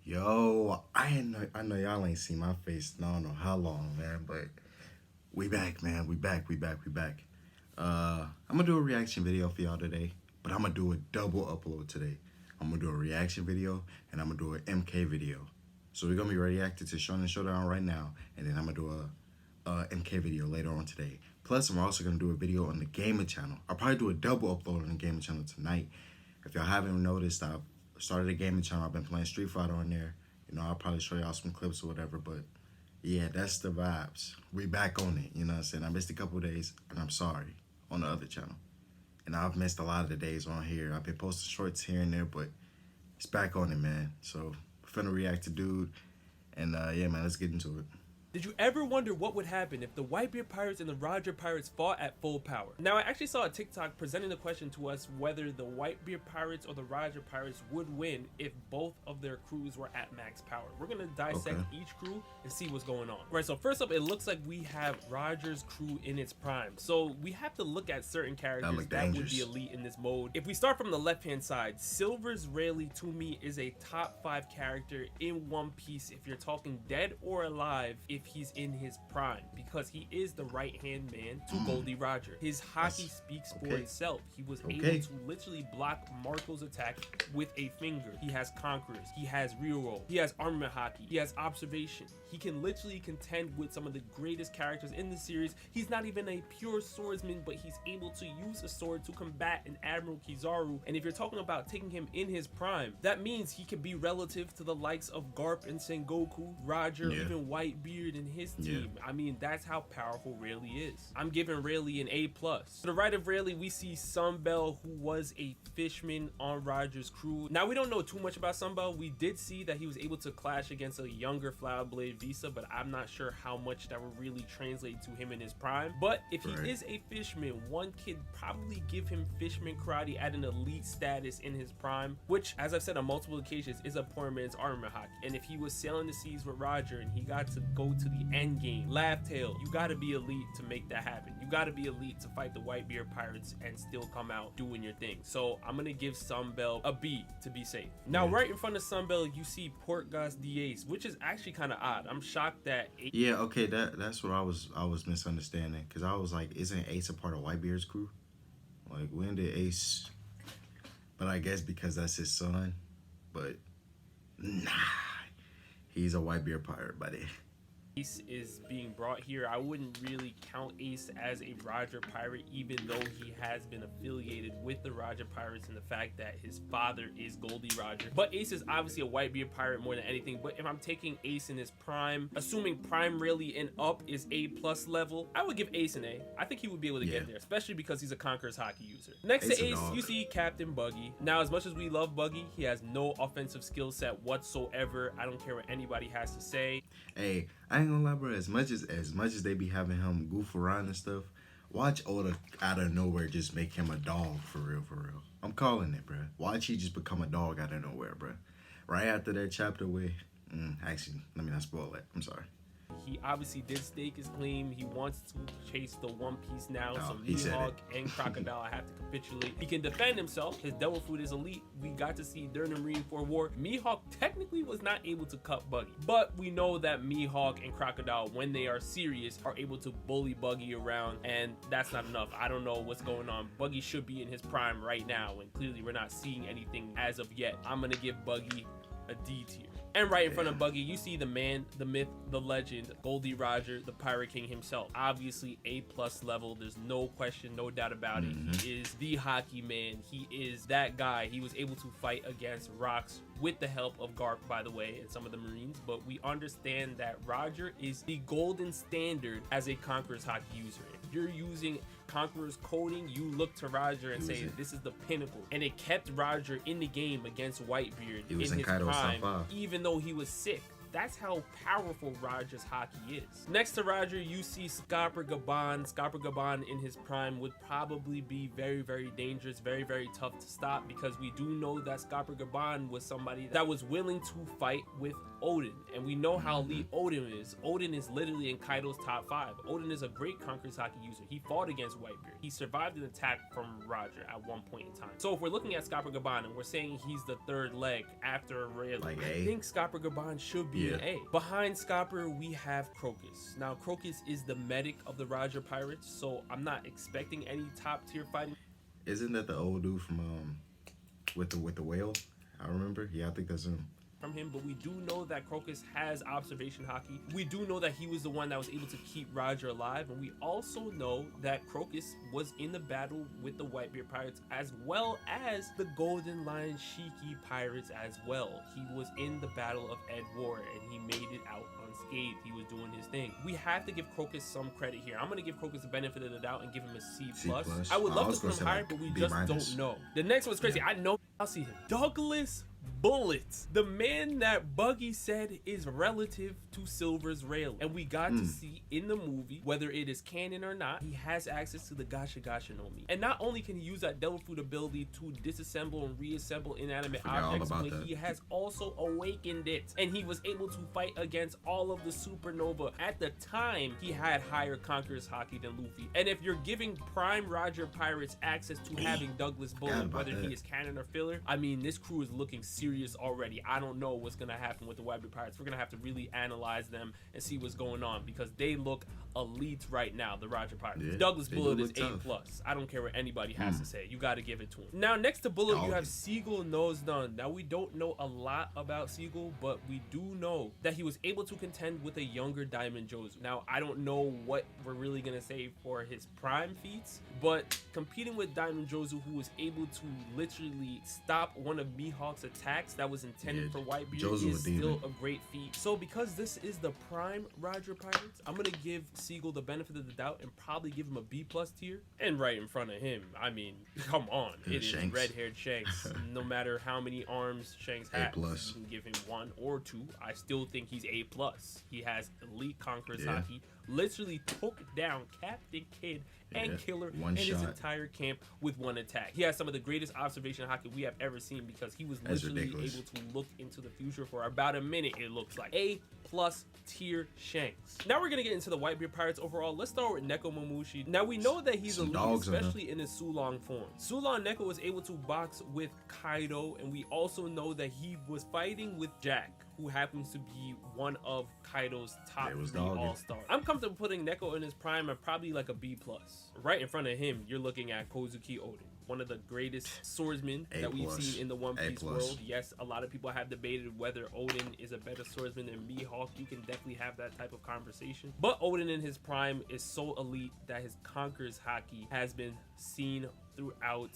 Yo, I know y'all ain't seen my face in I don't know how long, man, but we back, man. We back. I'm gonna do a reaction video for y'all today, but I'm gonna do a double upload today. I'm gonna do a reaction video and I'm gonna do an MK video. So we're gonna be reacting to Shonen Showdown right now, and then I'm gonna do a MK video later on today. Plus, I'm also gonna do a video on the Gamer channel. I'll probably do a double upload on the Gamer channel tonight. If y'all haven't noticed, I've started a gaming channel. I've been playing Street Fighter on there. I'll probably show y'all some clips or whatever, but yeah, that's the vibes. We back on it, you know what I'm saying? I missed a couple of days, and I'm sorry, on the other channel. And I've missed a lot of the days on here. I've been posting shorts here and there, but it's back on it, man. So, finna react to dude, and yeah, man, let's get into it. Did you ever wonder what would happen if the Whitebeard Pirates and the Roger Pirates fought at full power? Now, I actually saw a TikTok presenting the question to us whether the Whitebeard Pirates or the Roger Pirates would win if both of their crews were at max power. We're gonna dissect each crew and see what's going on. Right, so first up, it looks like we have Roger's crew in its prime. So we have to look at certain characters that would be elite in this mode. If we start from the left-hand side, Silver's Rayleigh to me is a top 5 character in One Piece if you're talking dead or alive, if he's in his prime, because he is the right-hand man to Goldie Roger. His hockey speaks for itself. He was able to literally block Marco's attack with a finger. He has Conquerors, he has reroll, he has armament hockey, he has observation. He can literally contend with some of the greatest characters in the series. He's not even a pure swordsman, but he's able to use a sword to combat an Admiral Kizaru. And if you're talking about taking him in his prime, that means he can be relative to the likes of Garp and Sengoku, Roger, even Whitebeard and his team. I mean, that's how powerful Rayleigh is. I'm giving Rayleigh an A+. To the right of Rayleigh, we see Sunbell, who was a fishman on Roger's crew. Now, we don't know too much about Sunbell. We did see that he was able to clash against a younger Flower Blade Visa, but I'm not sure how much that would really translate to him in his prime. But if he is a fishman, one could probably give him fishman karate at an elite status in his prime, which, as I've said on multiple occasions, is a poor man's armament hockey. And if he was sailing the seas with Roger and he got to go to the end game, Laugh Tale, you gotta be elite to make that happen. You gotta be elite to fight the Whitebeard Pirates and still come out doing your thing. So I'm gonna give Sunbell a B to be safe. Now, right in front of Sunbell, you see Portgas Ace, which is actually kind of odd. I'm shocked that That's what I was misunderstanding, because I was like, isn't Ace a part of Whitebeard's crew? Like, when did Ace? But I guess because that's his son. But nah, he's a Whitebeard pirate, buddy. Ace is being brought here. I wouldn't really count Ace as a Roger Pirate, even though he has been affiliated with the Roger Pirates and the fact that his father is Goldie Roger. But Ace is obviously a Whitebeard Pirate more than anything. But if I'm taking Ace in his prime, assuming prime Rayleigh and up is A+ level, I would give Ace an A. I think he would be able to get there, especially because he's a Conqueror's hockey user. Next to Ace, you see Captain Buggy. Now, as much as we love Buggy, he has no offensive skill set whatsoever. I don't care what anybody has to say. Hey, I ain't gonna lie, bro. As much as they be having him goof around and stuff, watch Oda out of nowhere just make him a dog for real. I'm calling it, bro. Watch he just become a dog out of nowhere, bro. Right after that chapter where, actually, let me not spoil it. I'm sorry. He obviously did stake his claim. He wants to chase the One Piece now. So Mihawk and Crocodile have to capitulate. He can defend himself. His devil fruit is elite. We got to see during the Marineford War, Mihawk technically was not able to cut Buggy. But we know that Mihawk and Crocodile, when they are serious, are able to bully Buggy around. And that's not enough. I don't know what's going on. Buggy should be in his prime right now. And clearly we're not seeing anything as of yet. I'm going to give Buggy a D tier. And right in front of Buggy, you see the man, the myth, the legend, Goldie Roger, the Pirate King himself. Obviously A+ level. There's no question, no doubt about it. He is the hockey man. He is that guy. He was able to fight against Rocks with the help of Garp, by the way, and some of the Marines. But we understand that Roger is the golden standard as a Conqueror's hockey user. If you're using Conqueror's coding, you look to Roger and say this is the pinnacle. And it kept Roger in the game against Whitebeard in his prime, even though he was sick. That's how powerful Roger's hockey is. Next to Roger, you see Scopper Gaban. Scopper Gaban in his prime would probably be very, very dangerous, very, very tough to stop, because we do know that Scopper Gaban was somebody that was willing to fight with Odin, and we know how elite Odin is. Odin is literally in Kaido's top 5. Odin is a great Conqueror's Hockey user. He fought against Whitebeard. He survived an attack from Roger at one point in time. So if we're looking at Scopper Gaban and we're saying he's the third leg after Rayleigh, Like I think Scopper Gaban should be an A. Behind Scopper, we have Crocus. Now, Crocus is the medic of the Roger Pirates, so I'm not expecting any top tier fighting. Isn't that the old dude from with the whale? I remember. Yeah, I think that's him. From him, but we do know that Crocus has observation hockey. We do know that he was the one that was able to keep Roger alive, and we also know that Crocus was in the battle with the Whitebeard Pirates as well as the Golden Lion Shiki Pirates as well. He was in the Battle of Ed War and he made it out unscathed. He was doing his thing. We have to give Crocus some credit here. I'm gonna give Crocus the benefit of the doubt and give him a C+. I would love to put him higher, but we just don't know. The next one's crazy. I know I'll see him. Douglas Bullets, the man that Buggy said is relative to Silver's Rayleigh, and we got to see in the movie, whether it is canon or not, he has access to the Gasha Gasha no Mi. And not only can he use that Devil Fruit ability to disassemble and reassemble inanimate objects, but he has also awakened it, and he was able to fight against all of the Supernova. At the time, he had higher Conqueror's Hockey than Luffy. And if you're giving Prime Roger Pirates access to having Douglas Bullet, whether he is canon or filler, I mean, this crew is looking serious already. I don't know what's gonna happen with the Whitebeard Pirates. We're gonna have to really analyze them and see what's going on, because they look elite right now, the Roger Pirates. Douglas Bullet is A+. I don't care what anybody has to say. You got to give it to him. Now, next to Bullet, you have Seagull Nose Done. Now, we don't know a lot about Seagull, but we do know that he was able to contend with a younger Diamond Jozu. Now, I don't know what we're really gonna say for his prime feats, but competing with Diamond Jozu, who was able to literally stop one of Mihawk's attacks that was intended for Whitebeard, is still a great feat. So because this is the prime Roger Pirates, I'm gonna give Seagull the benefit of the doubt and probably give him a B+ tier. And right in front of him, I mean, come on, it is red-haired Shanks. No matter how many arms Shanks has, you can give him 1 or 2. I still think he's A+. He has elite Conqueror's Hockey, literally took down Captain Kidd and Killer and his entire camp with 1 attack. He has some of the greatest observation hockey we have ever seen, because he was literally able to look into the future for about a minute, it looks like. A+ tier Shanks. Now we're gonna get into the Whitebeard Pirates overall. Let's start with Neko Momoshi. Now we know that he's elite, especially in his Sulong form. Sulong Neko was able to box with Kaido, and we also know that he was fighting with Jack, who happens to be one of Kaido's top 3 all-stars. I'm comfortable putting Neko in his prime at probably like a B+. Right in front of him, you're looking at Kozuki Odin, one of the greatest swordsmen that we've seen in the One Piece world. Yes, a lot of people have debated whether Odin is a better swordsman than Mihawk. You can definitely have that type of conversation. But Odin in his prime is so elite that his Conqueror's Hockey has been seen throughout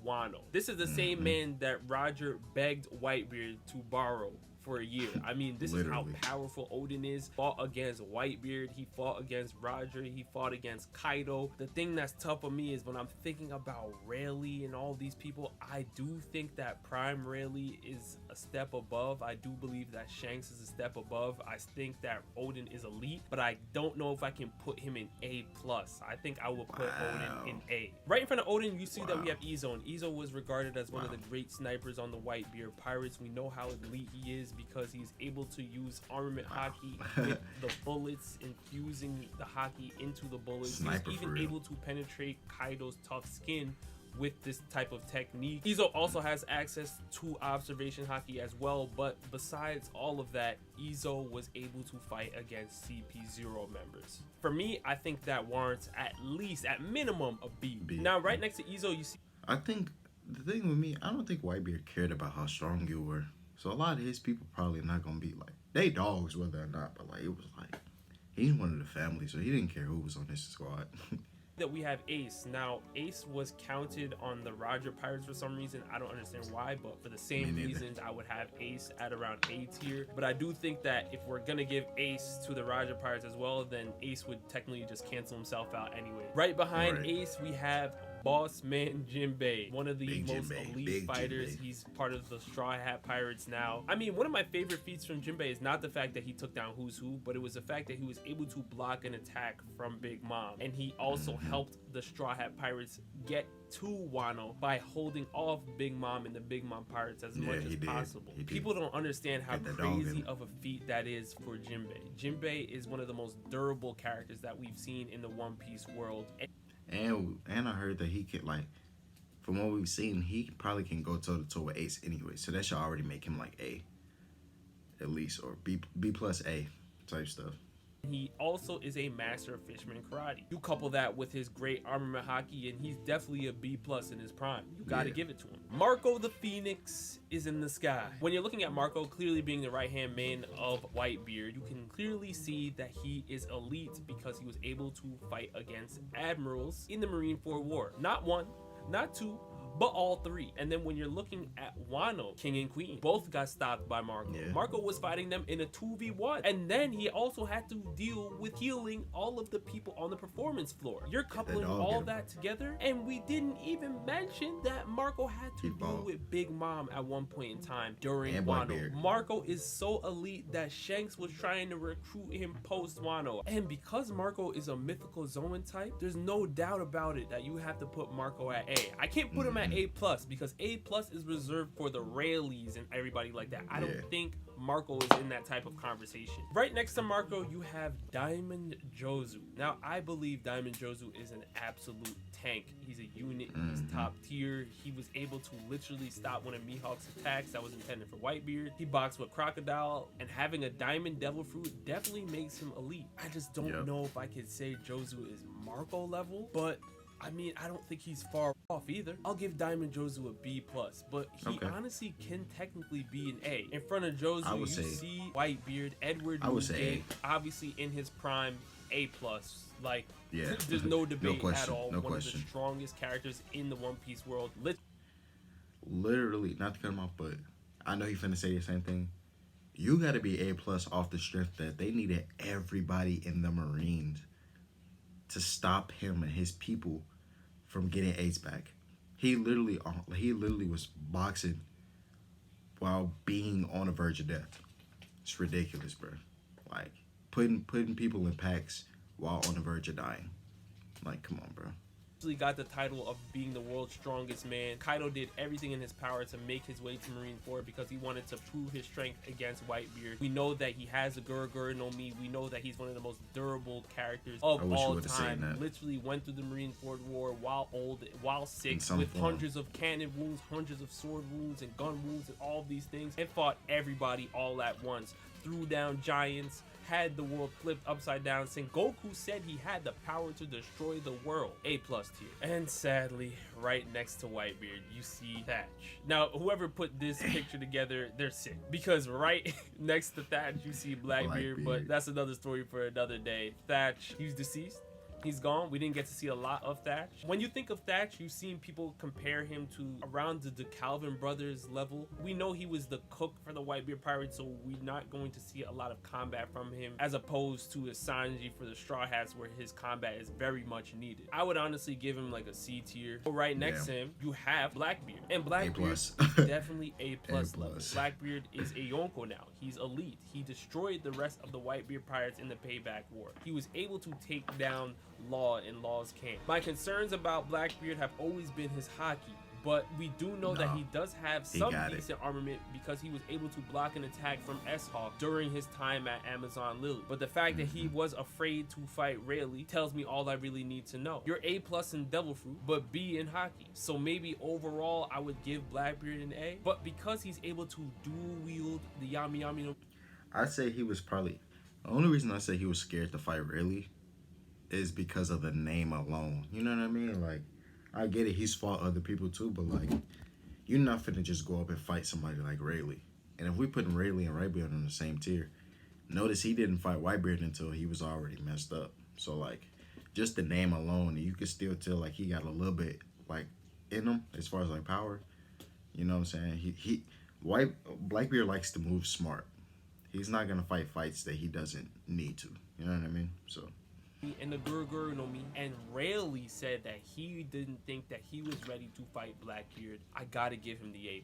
Wano. This is the same man that Roger begged Whitebeard to borrow for a year. I mean, this is how powerful Odin is. Fought against Whitebeard, he fought against Roger, he fought against Kaido. The thing that's tough for me is when I'm thinking about Rayleigh and all these people, I do think that Prime Rayleigh is a step above. I do believe that Shanks is a step above. I think that Odin is elite, but I don't know if I can put him in A+. I think I will put Odin in A. Right in front of Odin, you see that we have Izo, and Izo was regarded as one of the great snipers on the Whitebeard Pirates. We know how elite he is because he's able to use armament hockey with the bullets, infusing the hockey into the bullets. He's even able to penetrate Kaido's tough skin with this type of technique. Izo also has access to observation hockey as well, but besides all of that, Izo was able to fight against CP0 members. For me, I think that warrants at least, at minimum, a B. Now, right next to Izo, you see... I think the thing with me, I don't think Whitebeard cared about how strong you were. So a lot of his people probably not gonna be like, they dogs whether or not, but like it was like he's one of the family, so he didn't care who was on his squad. That we have Ace. Now, Ace was counted on the Roger Pirates for some reason. I don't understand why, but for the same reasons, I would have Ace at around A tier. But I do think that if we're gonna give Ace to the Roger Pirates as well, then Ace would technically just cancel himself out anyway. Right behind Ace, we have Boss Man Jinbei, one of the Big most Jinbei, elite big fighters. Jinbei. He's part of the Straw Hat Pirates now. I mean, one of my favorite feats from Jinbei is not the fact that he took down Who's Who, but it was the fact that he was able to block an attack from Big Mom. And he also helped the Straw Hat Pirates get to Wano by holding off Big Mom and the Big Mom Pirates as much as possible. People don't understand how crazy of a feat that is for Jinbei. Jinbei is one of the most durable characters that we've seen in the One Piece world. And I heard that he could, like, from what we've seen, he probably can go toe to toe with Ace anyway. So that should already make him like A, at least, or B plus A type stuff. He also is a master of fisherman karate. You couple that with his great armament hockey, and he's definitely a B plus in his prime. You gotta give it to him. Marco the Phoenix is in the sky. When you're looking at Marco clearly being the right-hand man of Whitebeard, you can clearly see that he is elite because he was able to fight against admirals in the Marineford War. Not one, not two, but all three. And then when you're looking at Wano, King and Queen both got stopped by Marco. Marco was fighting them in a 2v1, and then he also had to deal with healing all of the people on the performance floor. You're coupling all that together, and we didn't even mention that Marco had to deal with Big Mom at one point in time during Wano. Marco is so elite that Shanks was trying to recruit him post Wano, and because Marco is a mythical Zoan type, there's no doubt about it that you have to put Marco at A. I can't put him at A plus because A plus is reserved for the Rayleighs and everybody like that. I don't think Marco is in that type of conversation. Right next to Marco, you have Diamond Jozu. Now, I believe Diamond Jozu is an absolute tank. He's a unit. He's top tier. He was able to literally stop one of Mihawk's attacks that was intended for Whitebeard. He boxed with Crocodile, and having a Diamond Devil Fruit definitely makes him elite. I just don't know if I could say Jozu is Marco level, but I mean, I don't think he's far off either. I'll give Diamond Jozu a B plus, but he honestly can technically be an A. In front of Jozu, you see Whitebeard, Edward Newgate, obviously in his prime, A plus. Like, there's no debate at all. One of the strongest characters in the One Piece world. Literally, not to cut him off, but I know he finna say the same thing. You gotta be A plus off the strength that they needed everybody in the Marines to stop him and his people from getting Ace back. He literally was boxing while being on the verge of death. It's ridiculous, bro. Like putting people in packs while on the verge of dying. Like, come on, bro. Got the title of being the world's strongest man. Kaido did everything in his power to make his way to Marineford because he wanted to prove his strength against Whitebeard. We know that he has a Gurgur no Mi. We know that he's one of the most durable characters of all time. Literally went through the Marineford War while old, while sick, with hundreds of cannon wounds, hundreds of sword wounds and gun wounds and all these things, and fought everybody all at once. Threw down giants, had the world flipped upside down. Sengoku said he had the power to destroy the world. A plus tier. And sadly, right next to Whitebeard, you see Thatch. Now, whoever put this picture together, they're sick. Because right next to Thatch, you see Blackbeard, but that's another story for another day. Thatch, he's deceased. He's gone. We didn't get to see a lot of Thatch. When you think of Thatch, you've seen people compare him to around the Calvin brothers level. We know he was the cook for the Whitebeard Pirates, so we're not going to see a lot of combat from him, as opposed to a Sanji for the Straw Hats, where his combat is very much needed. I would honestly give him like a C tier. Right next to him, you have Blackbeard. And Blackbeard is definitely A plus level. Blackbeard is a Yonko now. He's elite. He destroyed the rest of the Whitebeard Pirates in the Payback War. He was able to take down Law in Law's camp. My concerns about Blackbeard have always been his hockey, but we do know that he does have some decent armament because he was able to block an attack from S-Hawk during his time at Amazon Lily. But the fact that he was afraid to fight Rayleigh tells me all I really need to know. You're A plus in Devil Fruit, but B in hockey. So maybe overall I would give Blackbeard an A, but because he's able to dual wield the Yami Yami no... I'd say he was probably... The only reason I say he was scared to fight Rayleigh is because of the name alone. You know what I mean? Like, I get it, he's fought other people too, but like, you're not finna just go up and fight somebody like Rayleigh. And if we putting Rayleigh and Whitebeard on the same tier, notice he didn't fight Whitebeard until he was already messed up. So like, just the name alone, you can still tell like he got a little bit like in him as far as like power. You know what I'm saying? Blackbeard likes to move smart. He's not gonna fight fights that he doesn't need to. You know what I mean? So and the Guru no Mi, and Rayleigh said that he didn't think that he was ready to fight Blackbeard. I gotta give him the A+.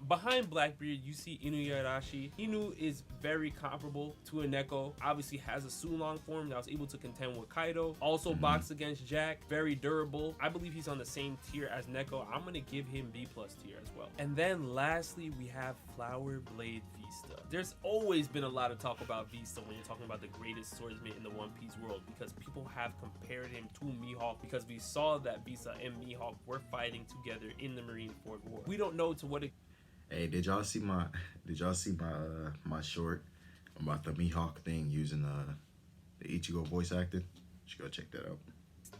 Behind Blackbeard, you see Inuyarashi. Inu is very comparable to a Neko. Obviously has a Sulong form that was able to contend with Kaido. Also boxed against Jack. Very durable. I believe he's on the same tier as Neko. I'm gonna give him B+ tier as well. And then lastly, we have Flower Blade Vista. There's always been a lot of talk about Vista when you're talking about the greatest swordsman in the One Piece world, because people have compared him to Mihawk, because we saw that Vista and Mihawk were fighting together in the Marineford War. We don't know to what Hey, did y'all see my my short about the Mihawk thing using the Ichigo voice acting? You should go check that out.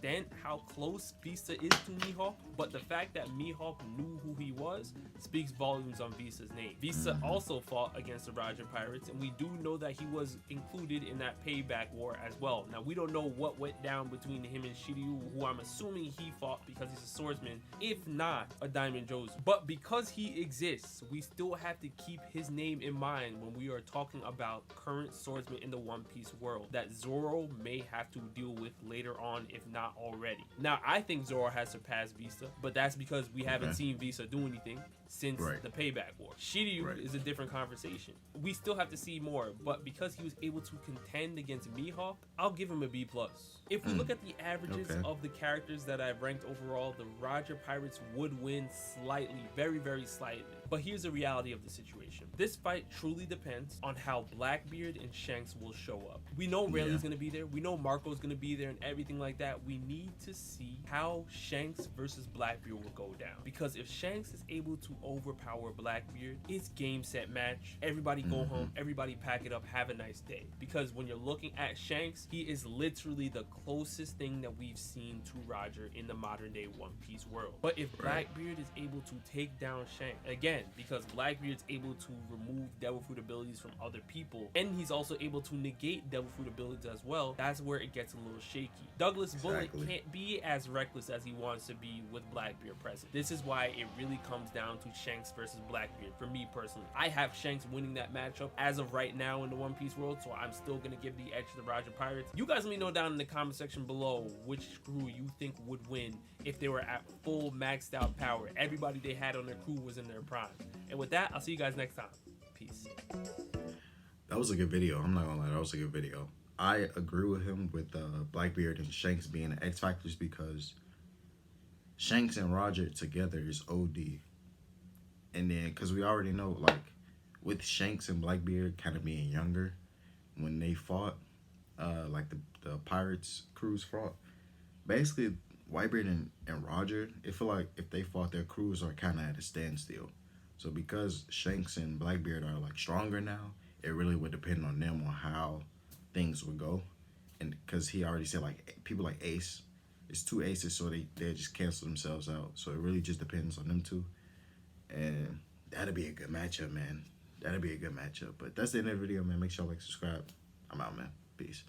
extent how close Vista is to Mihawk, but the fact that Mihawk knew who he was speaks volumes on Vista's name. Vista also fought against the Roger Pirates, and we do know that he was included in that payback war as well. Now, we don't know what went down between him and Shiryu, who I'm assuming he fought because he's a swordsman, if not a Diamond Jozu. But because he exists, we still have to keep his name in mind when we are talking about current swordsmen in the One Piece world that Zoro may have to deal with later on, if not already. Now, I think Zoro has surpassed Vista, but that's because we haven't seen Vista do anything since the payback war. Shiryu is a different conversation. We still have to see more, but because he was able to contend against Mihawk, I'll give him a B+. If we look at the averages of the characters that I've ranked overall, the Roger Pirates would win slightly, very, very slightly. But here's the reality of the situation. This fight truly depends on how Blackbeard and Shanks will show up. We know Rayleigh's going to be there. We know Marco's going to be there and everything like that. We need to see how Shanks versus Blackbeard will go down. Because if Shanks is able to overpower Blackbeard, it's game, set, match. Everybody go home. Everybody pack it up. Have a nice day. Because when you're looking at Shanks, he is literally the closest thing that we've seen to Roger in the modern day One Piece world. But if Blackbeard is able to take down Shanks, again, because Blackbeard's able to remove Devil Fruit abilities from other people, and he's also able to negate Devil Fruit abilities as well, that's where it gets a little shaky. Douglas Bullet can't be as reckless as he wants to be with Blackbeard present. This is why it really comes down to Shanks versus Blackbeard. For me personally, I have Shanks winning that matchup as of right now in the One Piece world, so I'm still gonna give the edge to the Roger Pirates. You guys let me know down in the comment section below which crew you think would win if they were at full maxed out power. Everybody they had on their crew was in their prime. And with that, I'll see you guys next time. Peace. That was a good video. I'm not gonna lie, that was a good video. I agree with him with Blackbeard and Shanks being X factors, because Shanks and Roger together is OD. And then, because we already know, like, with Shanks and Blackbeard kind of being younger, when they fought, like the Pirates crews fought, basically Whitebeard and Roger, it feel like if they fought, their crews are kind of at a standstill. So because Shanks and Blackbeard are like stronger now, it really would depend on them on how things would go. And because he already said, like, people like Ace, it's two aces, so they just cancel themselves out. So it really just depends on them two. And that'll be a good matchup, man. That'll be a good matchup. But that's the end of the video, man. Make sure you like, subscribe. I'm out, man. Peace.